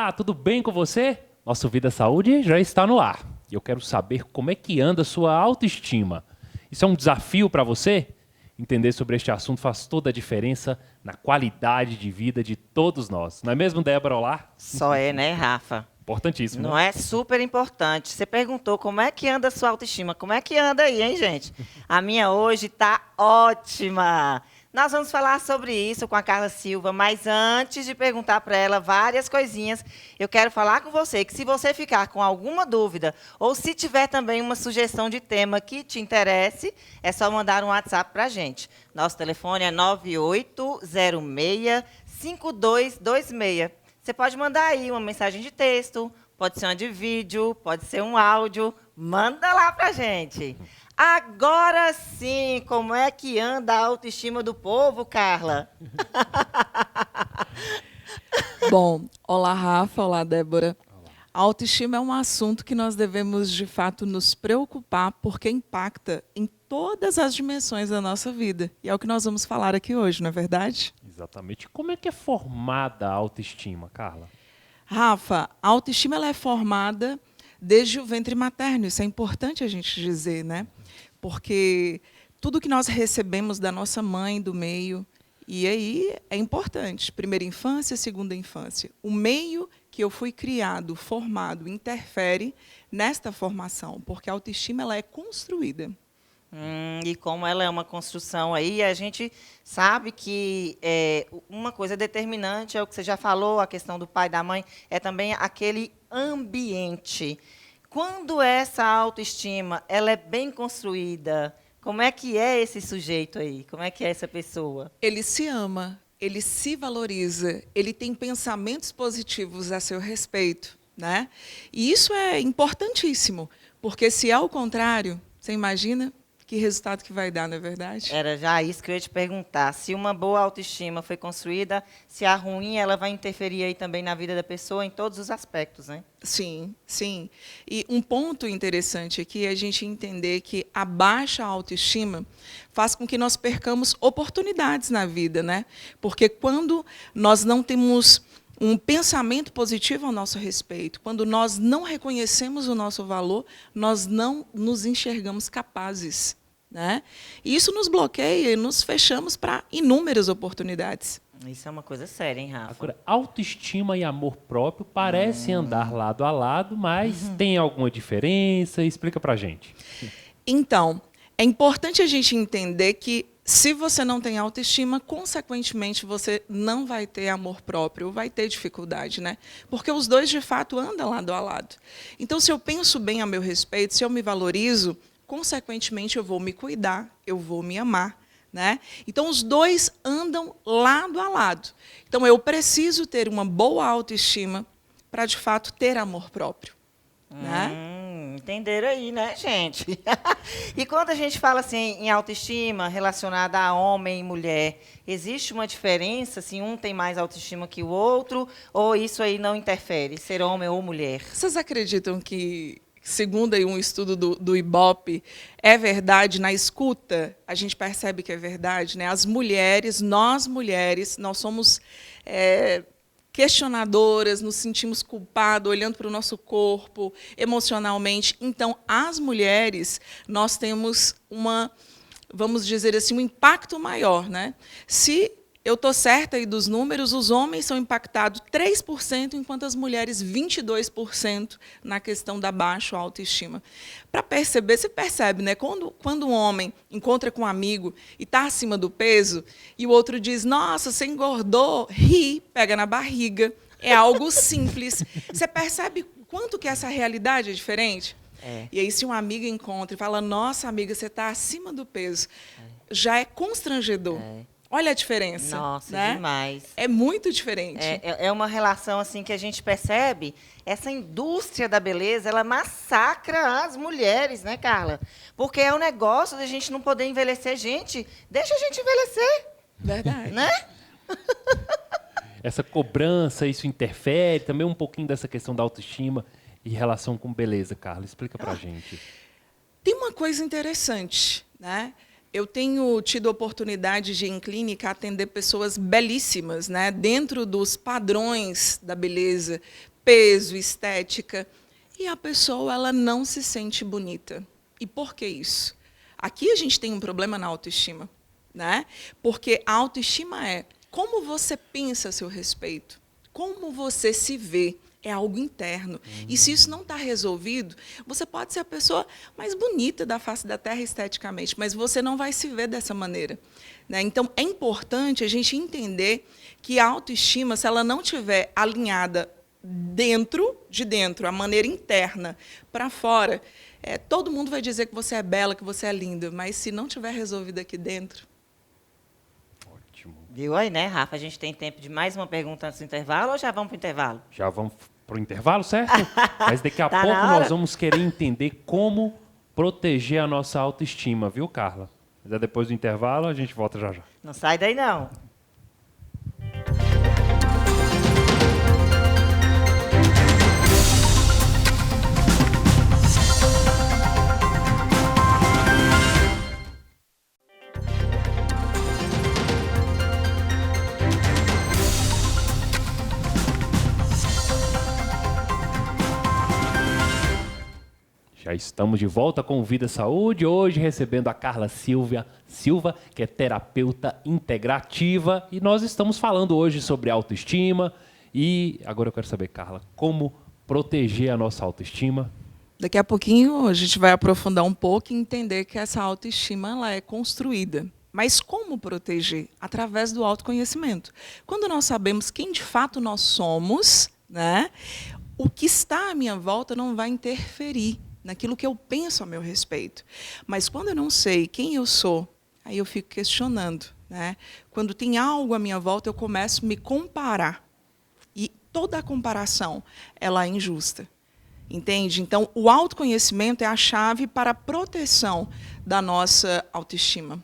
Olá, tudo bem com você? Nosso Vida Saúde já está no ar. E eu quero saber como é que anda a sua autoestima. Isso é um desafio para você? Entender sobre este assunto faz toda a diferença na qualidade de vida de todos nós. Não é mesmo, Débora? Olá? Só é, né, Rafa? Importantíssimo, Não né? é super importante. Você perguntou como é que anda a sua autoestima. Como é que anda aí, hein, gente? A minha hoje tá ótima. Nós vamos falar sobre isso com a Carla Silva, mas antes de perguntar para ela várias coisinhas, eu quero falar com você que se você ficar com alguma dúvida ou se tiver também uma sugestão de tema que te interesse, é só mandar um WhatsApp para a gente. Nosso telefone é 9806-5226. Você pode mandar aí uma mensagem de texto, pode ser uma de vídeo, pode ser um áudio. Manda lá pra gente. Agora sim, como é que anda a autoestima do povo, Carla? Bom, olá Rafa, olá Débora. A autoestima é um assunto que nós devemos, de fato, nos preocupar porque impacta em todas as dimensões da nossa vida. E é o que nós vamos falar aqui hoje, não é verdade? Exatamente. Como é que é formada a autoestima, Carla? Rafa, a autoestima ela é formada desde o ventre materno, isso é importante a gente dizer, né? Porque tudo que nós recebemos da nossa mãe, do meio, e aí é importante, primeira infância, segunda infância. O meio que eu fui criado, formado, interfere nesta formação, porque a autoestima ela é construída. E como ela é uma construção aí, a gente sabe que uma coisa determinante é o que você já falou, a questão do pai e da mãe, é também aquele ambiente. Quando essa autoestima ela é bem construída, como é que é esse sujeito aí? Como é que é essa pessoa? Ele se ama, ele se valoriza, ele tem pensamentos positivos a seu respeito, né? E isso é importantíssimo, porque se é o contrário, você imagina que resultado que vai dar, não é verdade? Era já isso que eu ia te perguntar. Se uma boa autoestima foi construída, se a ruim ela vai interferir aí também na vida da pessoa em todos os aspectos, né? Sim, sim. E um ponto interessante aqui é a gente entender que a baixa autoestima faz com que nós percamos oportunidades na vida, né? Porque quando nós não temos um pensamento positivo ao nosso respeito, quando nós não reconhecemos o nosso valor, nós não nos enxergamos capazes, né? E isso nos bloqueia e nos fechamos para inúmeras oportunidades. Isso é uma coisa séria, hein, Rafa? Agora, autoestima e amor próprio parecem andar lado a lado, mas tem alguma diferença? Explica pra gente. Então, é importante a gente entender que se você não tem autoestima, consequentemente, você não vai ter amor próprio, vai ter dificuldade, né? Porque os dois, de fato, andam lado a lado. Então, se eu penso bem a meu respeito, se eu me valorizo, consequentemente, eu vou me cuidar, eu vou me amar, né? Então, os dois andam lado a lado. Então, eu preciso ter uma boa autoestima para, de fato, ter amor próprio, né? Entenderam aí, né, gente? E quando a gente fala assim em autoestima relacionada a homem e mulher, existe uma diferença? Assim, um tem mais autoestima que o outro? Ou isso aí não interfere, ser homem ou mulher? Vocês acreditam que, segundo aí um estudo do Ibope, é verdade, na escuta, a gente percebe que é verdade, né? As mulheres, nós somos questionadoras, nos sentimos culpados, olhando para o nosso corpo, emocionalmente. Então, as mulheres, nós temos vamos dizer assim, um impacto maior, né? Se eu estou certa aí dos números, os homens são impactados 3%, enquanto as mulheres 22% na questão da baixa autoestima. Para perceber, você percebe, né? Quando um homem encontra com um amigo e está acima do peso, e o outro diz, nossa, você engordou, ri, pega na barriga. É algo simples. Você percebe quanto que essa realidade é diferente? É. E aí, se um amigo encontra e fala, nossa, amiga, você está acima do peso, já é constrangedor. Olha a diferença. Nossa, né? demais. É muito diferente. É uma relação assim que a gente percebe, essa indústria da beleza, ela massacra as mulheres, né, Carla? Porque é o negócio da gente não poder envelhecer. Gente, deixa a gente envelhecer, Verdade. né? Essa cobrança, isso interfere? Também um pouquinho dessa questão da autoestima e relação com beleza, Carla. Explica pra gente. Tem uma coisa interessante, né? Eu tenho tido a oportunidade de, em clínica, atender pessoas belíssimas, né? Dentro dos padrões da beleza, peso, estética, e a pessoa ela não se sente bonita. E por que isso? Aqui a gente tem um problema na autoestima, né? Porque a autoestima é como você pensa a seu respeito, como você se vê. É algo interno. E se isso não está resolvido, você pode ser a pessoa mais bonita da face da Terra esteticamente, mas você não vai se ver dessa maneira, né? Então, é importante a gente entender que a autoestima, se ela não estiver alinhada de dentro, a maneira interna para fora, todo mundo vai dizer que você é bela, que você é linda, mas se não estiver resolvido aqui dentro... Ótimo. Viu aí, né, Rafa? A gente tem tempo de mais uma pergunta antes do intervalo ou já vamos para o intervalo? Já vamos para o intervalo, certo? Mas daqui a Tá pouco na hora? nós vamos querer entender como proteger a nossa autoestima, viu, Carla? Mas depois do intervalo a gente volta já já. Não sai daí, não. Já estamos de volta com o Vida Saúde, hoje recebendo a Carla Silva, que é terapeuta integrativa, e nós estamos falando hoje sobre autoestima. E agora eu quero saber, Carla, como proteger a nossa autoestima? Daqui a pouquinho a gente vai aprofundar um pouco e entender que essa autoestima ela é construída. Mas como proteger? Através do autoconhecimento. Quando nós sabemos quem de fato nós somos, né, o que está à minha volta não vai interferir naquilo que eu penso a meu respeito. Mas quando eu não sei quem eu sou, aí eu fico questionando, né? Quando tem algo à minha volta, eu começo a me comparar. E toda a comparação, ela é injusta. Entende? Então, o autoconhecimento é a chave para a proteção da nossa autoestima.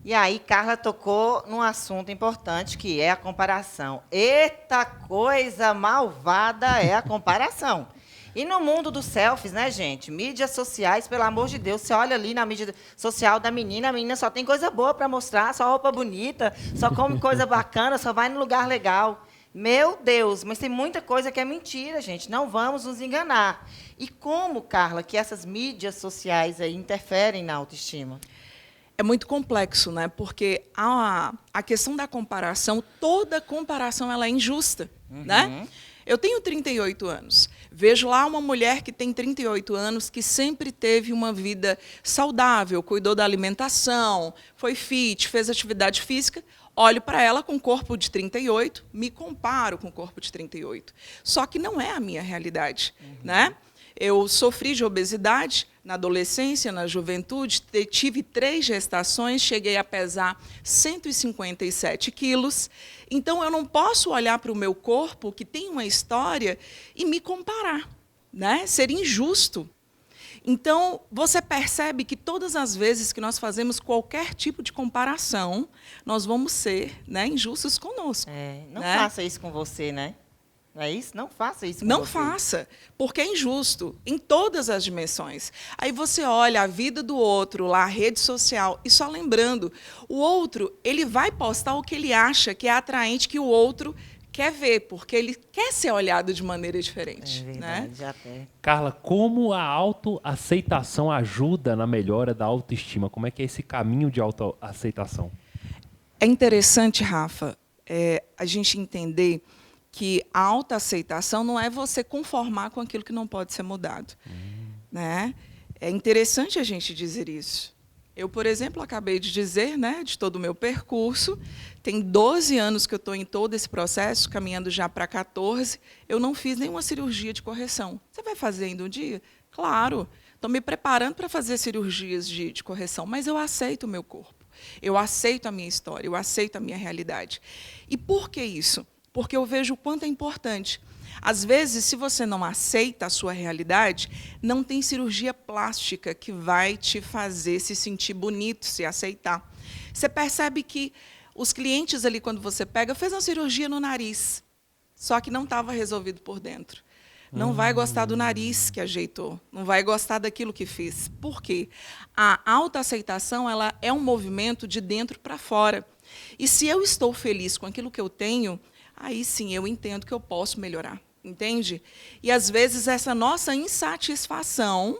E aí, Carla tocou num assunto importante, que é a comparação. Eita coisa malvada é a comparação. E no mundo dos selfies, né, gente? Mídias sociais, pelo amor de Deus, você olha ali na mídia social da menina, a menina só tem coisa boa para mostrar, só roupa bonita, só come coisa bacana, só vai no lugar legal. Meu Deus, mas tem muita coisa que é mentira, gente. Não vamos nos enganar. E como, Carla, que essas mídias sociais aí interferem na autoestima? É muito complexo, né? Porque a questão da comparação, toda comparação ela é injusta, né? Eu tenho 38 anos. Vejo lá uma mulher que tem 38 anos, que sempre teve uma vida saudável, cuidou da alimentação, foi fit, fez atividade física. Olho para ela com o corpo de 38, me comparo com o corpo de 38. Só que não é a minha realidade, né? Eu sofri de obesidade na adolescência, na juventude, tive 3 gestações, cheguei a pesar 157 quilos. Então, eu não posso olhar para o meu corpo, que tem uma história, e me comparar, né? Seria injusto. Então, você percebe que todas as vezes que nós fazemos qualquer tipo de comparação, nós vamos ser, né, injustos conosco. Não né? faça isso com você, né? Não é isso? Não faça isso com Não você. faça, porque é injusto em todas as dimensões. Aí você olha a vida do outro, lá a rede social, e só lembrando, o outro ele vai postar o que ele acha que é atraente, que o outro quer ver, porque ele quer ser olhado de maneira diferente. É né? verdade, até. Carla, como a autoaceitação ajuda na melhora da autoestima? Como é que é esse caminho de autoaceitação? É interessante, Rafa, a gente entender que a autoaceitação não é você conformar com aquilo que não pode ser mudado. Né? É interessante a gente dizer isso. Eu, por exemplo, acabei de dizer, né, de todo o meu percurso, tem 12 anos que eu estou em todo esse processo, caminhando já para 14, eu não fiz nenhuma cirurgia de correção. Você vai fazer ainda um dia? Claro, estou me preparando para fazer cirurgias de correção, mas eu aceito o meu corpo, eu aceito a minha história, eu aceito a minha realidade. E por que isso? Porque eu vejo o quanto é importante. Às vezes, se você não aceita a sua realidade, não tem cirurgia plástica que vai te fazer se sentir bonito, se aceitar. Você percebe que os clientes ali, quando você pega, fez uma cirurgia no nariz, só que não estava resolvido por dentro. Não vai gostar do nariz que ajeitou, não vai gostar daquilo que fez. Por quê? A autoaceitação ela é um movimento de dentro para fora. E se eu estou feliz com aquilo que eu tenho, aí sim eu entendo que eu posso melhorar. entende? E às vezes essa nossa insatisfação,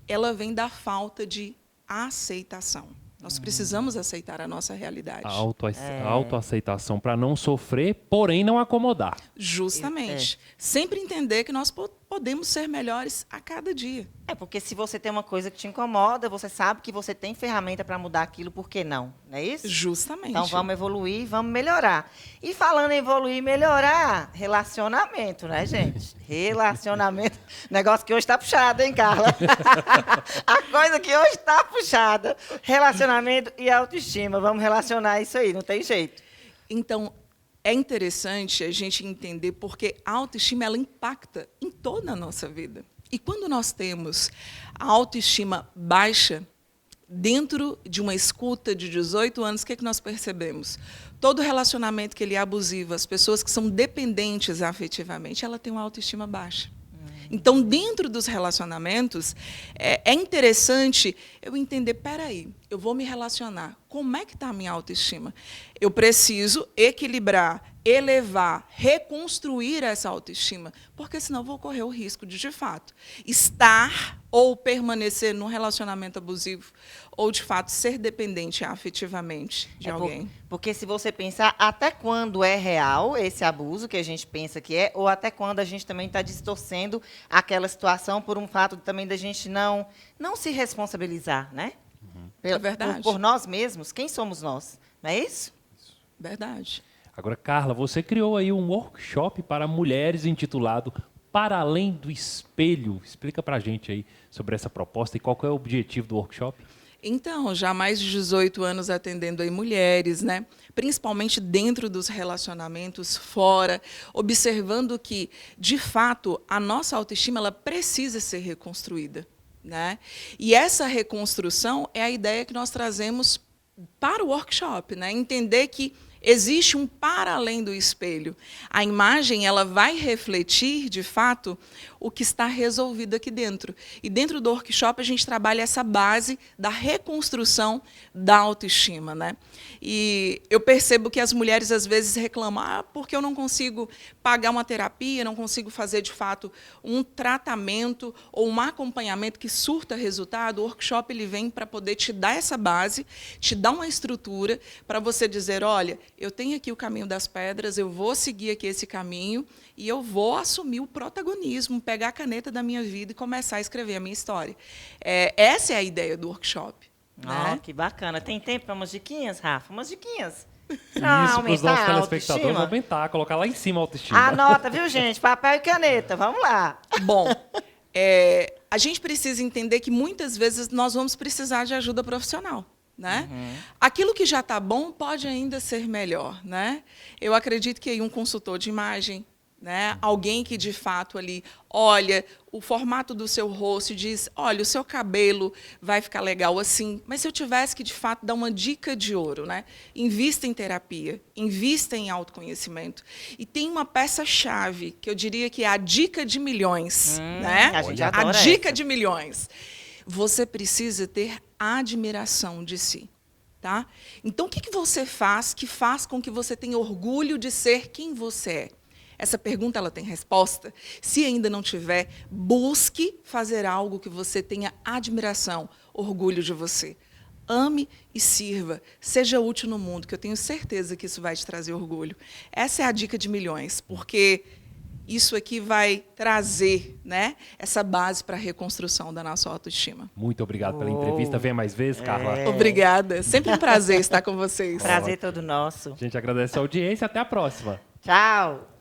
ela vem da falta de aceitação. Nós precisamos aceitar a nossa realidade. A autoaceitação para não sofrer, porém não acomodar. Justamente. Sempre entender que nós podemos ser melhores a cada dia. Porque se você tem uma coisa que te incomoda, você sabe que você tem ferramenta para mudar aquilo, por que não? Não é isso? Justamente. Então vamos evoluir, vamos melhorar. E falando em evoluir e melhorar, relacionamento, né, gente? Relacionamento. Negócio que hoje está puxado, hein, Carla? A coisa que hoje está puxada. Relacionamento e autoestima. Vamos relacionar isso aí, não tem jeito. Então, é interessante a gente entender porque a autoestima ela impacta em toda a nossa vida. E quando nós temos a autoestima baixa, dentro de uma escuta de 18 anos, o que é que nós percebemos? Todo relacionamento que ele é abusivo, as pessoas que são dependentes afetivamente, ela tem uma autoestima baixa. Então, dentro dos relacionamentos, é interessante eu entender, peraí, eu vou me relacionar, como é que está a minha autoestima? Eu preciso equilibrar, elevar, reconstruir essa autoestima, porque senão eu vou correr o risco de fato, estar ou permanecer num relacionamento abusivo, ou, de fato, ser dependente afetivamente de alguém. Porque se você pensar, até quando é real esse abuso que a gente pensa que é, ou até quando a gente também está distorcendo aquela situação por um fato também da gente não se responsabilizar, né? É verdade. Por nós mesmos, quem somos nós? Não é isso? Verdade. Agora, Carla, você criou aí um workshop para mulheres intitulado Para Além do Espelho. Explica para a gente aí sobre essa proposta e qual que é o objetivo do workshop. Então, já há mais de 18 anos atendendo aí mulheres, né? Principalmente dentro dos relacionamentos, fora, observando que, de fato, a nossa autoestima ela precisa ser reconstruída, né? E essa reconstrução é a ideia que nós trazemos para o workshop, né? Entender que existe um para além do espelho. A imagem ela vai refletir, de fato, o que está resolvido aqui dentro. E dentro do workshop a gente trabalha essa base da reconstrução da autoestima, né? E eu percebo que as mulheres às vezes reclamam, porque eu não consigo pagar uma terapia, não consigo fazer, de fato, um tratamento ou um acompanhamento que surta resultado. O workshop ele vem para poder te dar essa base, te dar uma estrutura para você dizer, olha, eu tenho aqui o caminho das pedras, eu vou seguir aqui esse caminho e eu vou assumir o protagonismo, pegar a caneta da minha vida e começar a escrever a minha história. Essa é a ideia do workshop. Né? Que bacana. Tem tempo para umas diquinhas, Rafa? Umas diquinhas. Isso, para os nossos telespectadores aumentar, colocar lá em cima a autoestima. Anota, viu, gente? Papel e caneta, vamos lá. Bom, a gente precisa entender que muitas vezes nós vamos precisar de ajuda profissional. Né? Aquilo que já está bom pode ainda ser melhor. Né? Eu acredito que aí um consultor de imagem, né? Alguém que, de fato, ali olha o formato do seu rosto e diz, olha, o seu cabelo vai ficar legal assim. Mas se eu tivesse que, de fato, dar uma dica de ouro, né? Invista em terapia, invista em autoconhecimento. E tem uma peça-chave, que eu diria que é a dica de milhões. Né? A dica de milhões. Você precisa ter admiração de si. Tá? Então, o que você faz que faz com que você tenha orgulho de ser quem você é? Essa pergunta ela tem resposta. Se ainda não tiver, busque fazer algo que você tenha admiração, orgulho de você. Ame e sirva, seja útil no mundo, que eu tenho certeza que isso vai te trazer orgulho. Essa é a dica de milhões, porque isso aqui vai trazer, né, essa base para a reconstrução da nossa autoestima. Muito obrigado pela entrevista. Venha mais vezes, Carla. Obrigada. Sempre um prazer estar com vocês. Prazer todo nosso. A gente agradece a audiência. Até a próxima. Tchau.